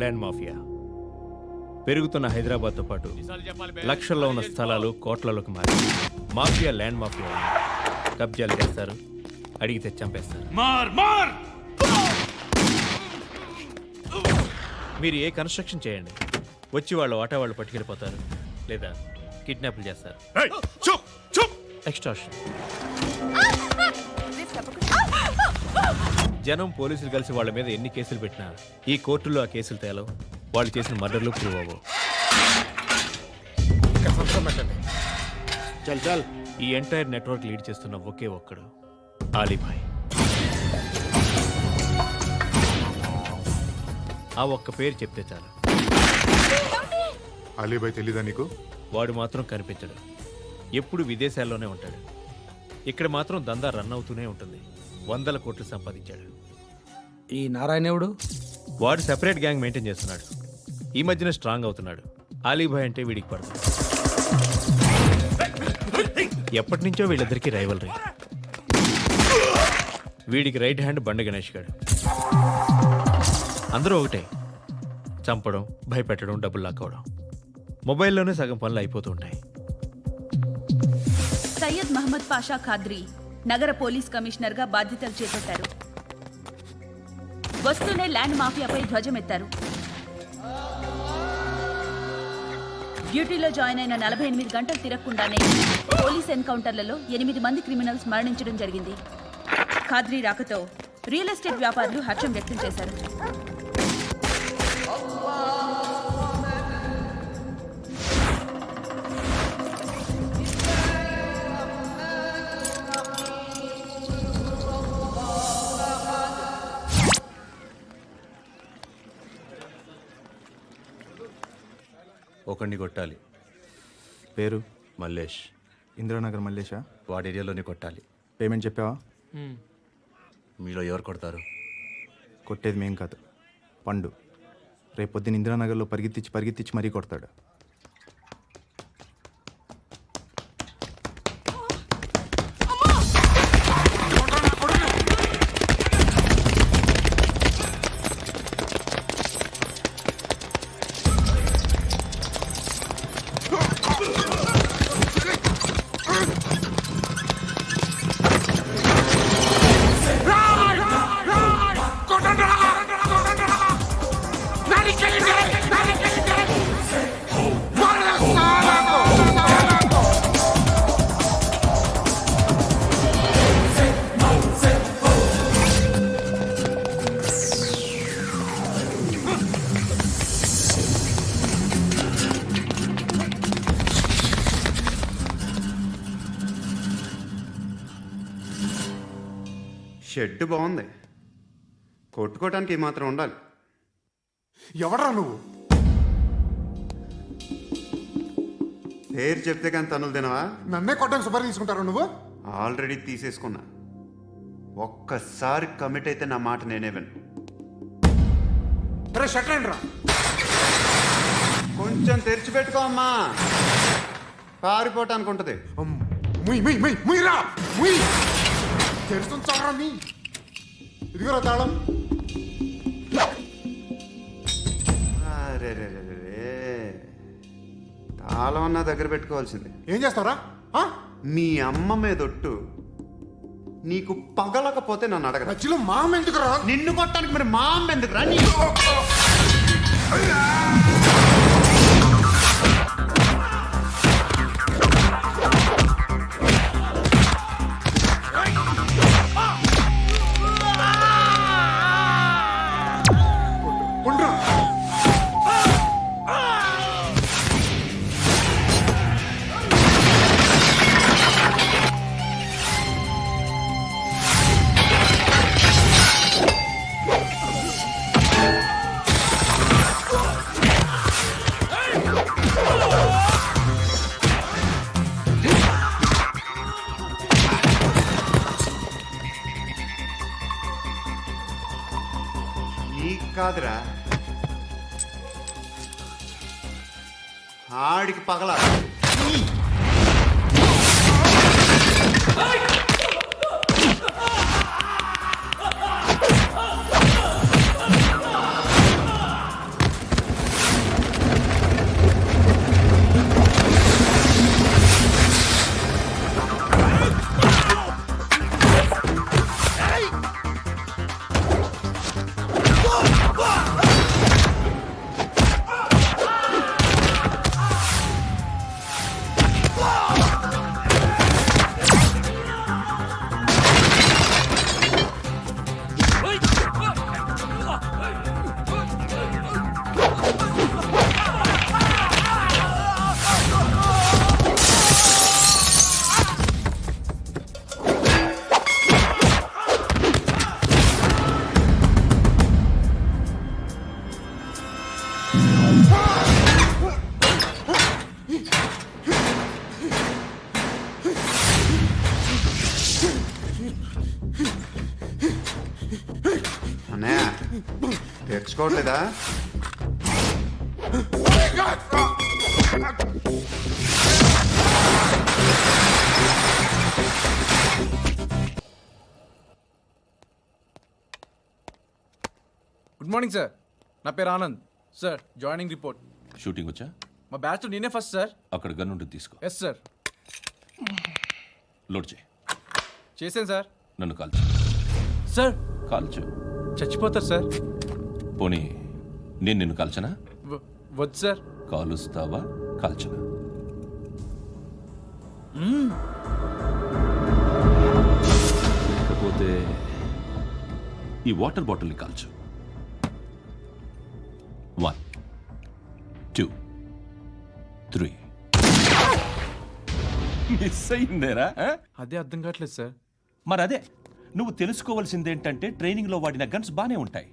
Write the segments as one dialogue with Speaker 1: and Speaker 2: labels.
Speaker 1: Land mafia పెరుగుతున్న హైదరాబాద్తో పాటు లక్షల్లో ఉన్న స్థలాలు కోట్లలోకి మారి మాఫియా ల్యాండ్ మాఫియా కబ్జాలు చేస్తారు, అడిగితే చంపేస్తారు. మీరు ఏ కన్స్ట్రక్షన్ చేయండి, వచ్చి వాళ్ళు వాటా వాళ్ళు పట్టుకెళ్ళిపోతారు, లేదా కిడ్నాప్లు చేస్తారు. ఎక్స్టార్షన్. జనం పోలీసులు కలిసి వాళ్ళ మీద ఎన్ని కేసులు పెట్టినా ఈ కోర్టుల్లో ఆ కేసులు తేలవు, వాళ్ళు చేసిన మర్డర్లు ప్రూవ్ అవ్వవు. ఈ ఎంటైర్ నెట్వర్క్ లీడ్ చేస్తున్న ఒకే ఒక్కడు ఆలీభాయ్. ఆ ఒక్క పేరు చెప్తే చాలు.
Speaker 2: అలీభాయ్ తెలీదా నీకు?
Speaker 1: వాడు మాత్రం కనిపించడు, ఎప్పుడు విదేశాల్లోనే ఉంటాడు. ఇక్కడ మాత్రం దందా రన్ అవుతూనే ఉంటుంది. 100 కోట్లు సంపాదించాడు.
Speaker 3: ఈ నారాయణవుడు
Speaker 1: వాడు సెపరేట్ గ్యాంగ్ మెయింటైన్ చేస్తున్నాడు. ఈ మధ్యన స్ట్రాంగ్ అవుతున్నాడు. ఆలీభాయ్ అంటే వీడికి పడుతుంది. ఎప్పటి నుంచో వీళ్ళిద్దరికి రైవలరీ. వీడికి రైట్ హ్యాండ్ బండ గణేష్ గాడు. అందరూ ఒకటే, చంపడం, భయపెట్టడం, డబ్బులు లాక్కోవడం. మొబైల్లోనే సగం పనులు అయిపోతూ ఉంటాయి.
Speaker 4: సయ్యద్ మహమ్మద్ పాషా ఖాద్రీ నగర పోలీస్ కమిషనర్ గా బాధ్యతలు చేపట్టారు. వస్తూనే ల్యాండ్ మాఫియాపై ధ్వజమెత్తారు. డ్యూటీలో జాయిన్ అయిన 48 గంటలు తిరగకుండానే పోలీస్ ఎన్కౌంటర్లలో 8 మంది క్రిమినల్స్ మరణించడం జరిగింది. ఖాద్రీ రాకతో రియల్ ఎస్టేట్ వ్యాపారులు హర్షం వ్యక్తం చేశారు.
Speaker 5: ఒకడిని కొట్టాలి.
Speaker 2: పేరు?
Speaker 5: మల్లేష్.
Speaker 2: ఇందిరానగర్ మల్లేషా?
Speaker 5: వాడి ఏరియాలోనే కొట్టాలి.
Speaker 2: పేమెంట్ చెప్పావా?
Speaker 5: మీలో ఎవరు కొడతారు?
Speaker 2: కొట్టేది మేం కాదు, పండు. రేపొద్దున ఇందిరానగర్లో పరిగెత్తించి మరీ కొడతాడు.
Speaker 6: షెడ్ బాగుంది, కొట్టుకోవటానికి ఏమాత్రం ఉండాలి.
Speaker 2: ఎవడ్రా నువ్వు?
Speaker 6: పేరు చెప్తే కానీ తనులు తినవా?
Speaker 2: నన్నే కొట్టడానికి సుపారీ తీసుకుంటారు నువ్వు?
Speaker 6: ఆల్రెడీ తీసేసుకున్నా. ఒక్కసారి కమిట్ అయితే నా మాట నేనే విను.
Speaker 2: షట్లేండ్రా,
Speaker 6: కొంచెం తెరిచిపెట్టుకో అమ్మా, పారిపోవటానికి ఉంటుంది.
Speaker 2: తెరుస్తుంచారా నీ? ఇదిగోరా తాళం.
Speaker 6: అరే తాళం అన్నా దగ్గర పెట్టుకోవాల్సింది.
Speaker 2: ఏం చేస్తావురా?
Speaker 6: మీ అమ్మ మీదొట్టు, నీకు పగలకపోతే నన్ను అడగ.
Speaker 2: మధ్యలో మా అమ్మ ఎందుకురా?
Speaker 6: నిన్ను కొట్టడానికి మరి మా అమ్మ ఎందుకురా? కాదురా, ఆడికి పగల. తెచ్చుకోవట్లేదా?
Speaker 7: గుడ్ మార్నింగ్ సార్, నా పేరు Anand sir. Joining report.
Speaker 5: Shooting వచ్చా?
Speaker 7: మా బ్యాచ్ నేనే ఫస్ట్ సార్.
Speaker 5: అక్కడ గన్ ఉంటుంది, తీసుకో.
Speaker 7: Yes sir.
Speaker 5: లోడ్ చేయి.
Speaker 7: చేశాను సార్.
Speaker 5: నన్ను కాల్చు.
Speaker 7: సార్
Speaker 5: కాల్చు.
Speaker 7: చచ్చిపోతారు సార్.
Speaker 5: పోనీ నేను నిన్ను కాల్చనా?
Speaker 7: వద్దు సార్.
Speaker 5: కాలుస్తావా కాల్చనా? లేకపోతే ఈ వాటర్ బాటిల్ని కాల్చు. 1 2 3. మిస్ అయిందేరా?
Speaker 7: అదే అర్థం కావట్లేదు సార్.
Speaker 5: మరి అదే నువ్వు తెలుసుకోవాల్సిందేంటంటే ట్రైనింగ్లో వాడిన గన్స్ బానే ఉంటాయి,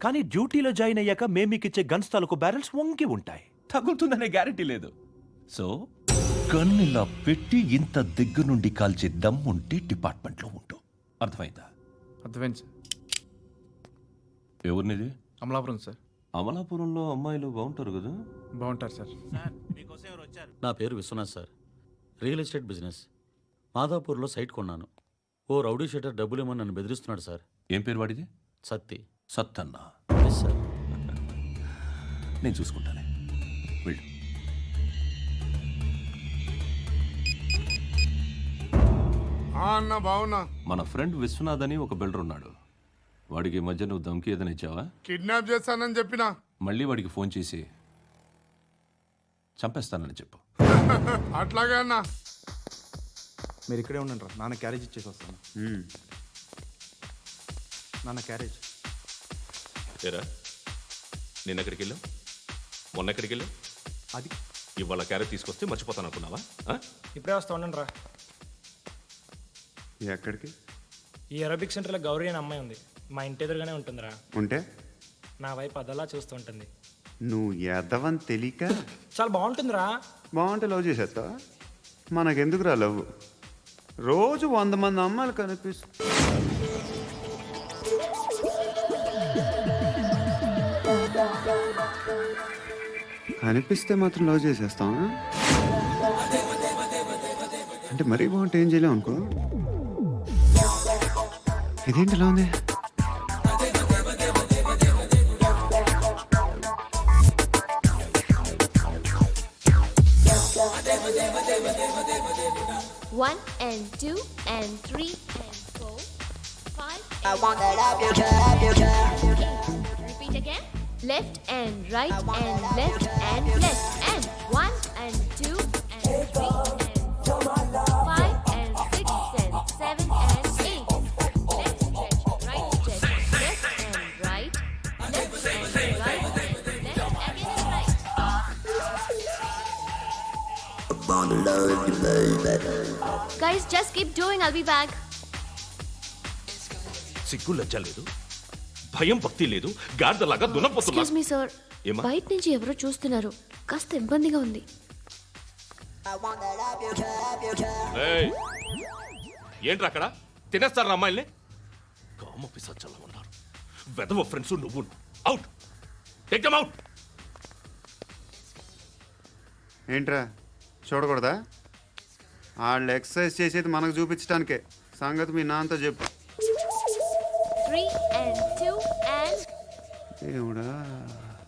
Speaker 5: కానీ డ్యూటీలో జాయిన్ అయ్యాక మేము మీకు ఇచ్చే గన్స్ తాలూకు బ్యారెల్స్ వంగి ఉంటాయి. తగులుతుందనే గ్యారెంటీ లేదు. సో గన్ ఇలా పెట్టి ఇంత దగ్గర నుండి కాల్చే దమ్ ఉంటే డిపార్ట్మెంట్లో ఉంటూ. అర్థమైందా?
Speaker 7: అర్థమైంది సార్.
Speaker 5: ఎవరినిది?
Speaker 7: అమలాపురం సార్.
Speaker 5: అమలాపురంలో అమ్మాయిలు బాగుంటారు కదా?
Speaker 7: బాగుంటారు సార్.
Speaker 8: నా పేరు Viswanath sir. Real estate business. మాదాపూర్లో సైట్ కొన్నాను. ఓ రౌడీ షీటర్ డబ్బులు ఏమని నన్ను బెదిరిస్తున్నాడు సార్.
Speaker 5: ఏం పేరు వాడిది?
Speaker 8: సత్తి.
Speaker 5: సత్తన్నా.
Speaker 8: Yes sir.
Speaker 5: నేను చూసుకుంటానే, వెళ్ళు.
Speaker 9: అన్న బావున్నా.
Speaker 5: మన ఫ్రెండ్ విశ్వనాథ్ అని ఒక బిల్డర్ ఉన్నాడు. వాడికి ఈ మధ్య నువ్వు దమ్కి ఏదైనా ఇచ్చావా?
Speaker 9: కిడ్నాప్ చేస్తానని చెప్పినా.
Speaker 5: మళ్ళీ వాడికి ఫోన్ చేసి చంపేస్తానని చెప్పు.
Speaker 9: అట్లాగే అన్న.
Speaker 2: మీరు ఇక్కడే ఉండండి రా, నాన్న క్యారేజ్ ఇచ్చేసి వస్తాను. నాన్న క్యారేజ్.
Speaker 1: ఏరా నిన్న ఎక్కడికి వెళ్ళావు? మొన్న ఎక్కడికి వెళ్ళావు?
Speaker 2: అది
Speaker 1: ఇవాళ క్యారెట్ తీసుకొస్తే మర్చిపోతాను అనుకున్నావా?
Speaker 10: ఇప్పుడే వస్తా ఉండండి రా.
Speaker 6: ఎక్కడికి?
Speaker 10: ఈ అరబిక్ సెంటర్లో గౌరీ అనే అమ్మాయి ఉంది. మా ఇంటి ఎదురుగానే ఉంటుందిరా.
Speaker 6: ఉంటే
Speaker 10: నా వైపు అదలా చూస్తూ ఉంటుంది.
Speaker 6: నువ్వు ఎదవని తెలియక
Speaker 10: చాలా బాగుంటుందిరా.
Speaker 6: బాగుంటే లవ్ చేసేస్తావా? మనకెందుకురా లవ్? రోజు 100 మంది అమ్మాయిలు కనిపిస్తే మాత్రం లవ్ చేసేస్తాం. అంటే మరీ బాగుంటే ఏం చేయలేం అనుకో. ఇదేంటి ఇలా ఉంది?
Speaker 11: One and 2 and 3 and 4, 5.
Speaker 12: I want that love you,
Speaker 11: Repeat again. Left and right and left and left and 1 and 2 and 3 and 4, 5 and 6 and 7 and 8. Left stretch, right stretch, left and right, left and right, left again and right. Guys, just keep doing. I'll be back.
Speaker 1: సిగ్గు లజ్జ లేదు, భయం భక్తి లేదు, గాడిదలాగా దున్నపోతున్నా.
Speaker 11: Excuse me sir,
Speaker 1: ఏమా?
Speaker 11: బయట నుంచి ఎవరో చూస్తున్నారు. కాస్త ఇబ్బందిగా ఉంది.
Speaker 1: ఏయ్, ఏంట్రా అక్కడ తినేస్తారా అమ్మాయిల్ని? కామ పిసచ్చలా ఉన్నారు. వెదవ ఫ్రెండ్స్ నువ్వు. Out, take them out.
Speaker 6: ఏంట్రా చూడకూడదా? వాళ్ళు ఎక్సర్సైజ్ చేసేది మనకు చూపించడానికే. సంగతి మీ నాన్నతో చెప్పు.
Speaker 11: 3 and 2 and
Speaker 6: దేవుడా.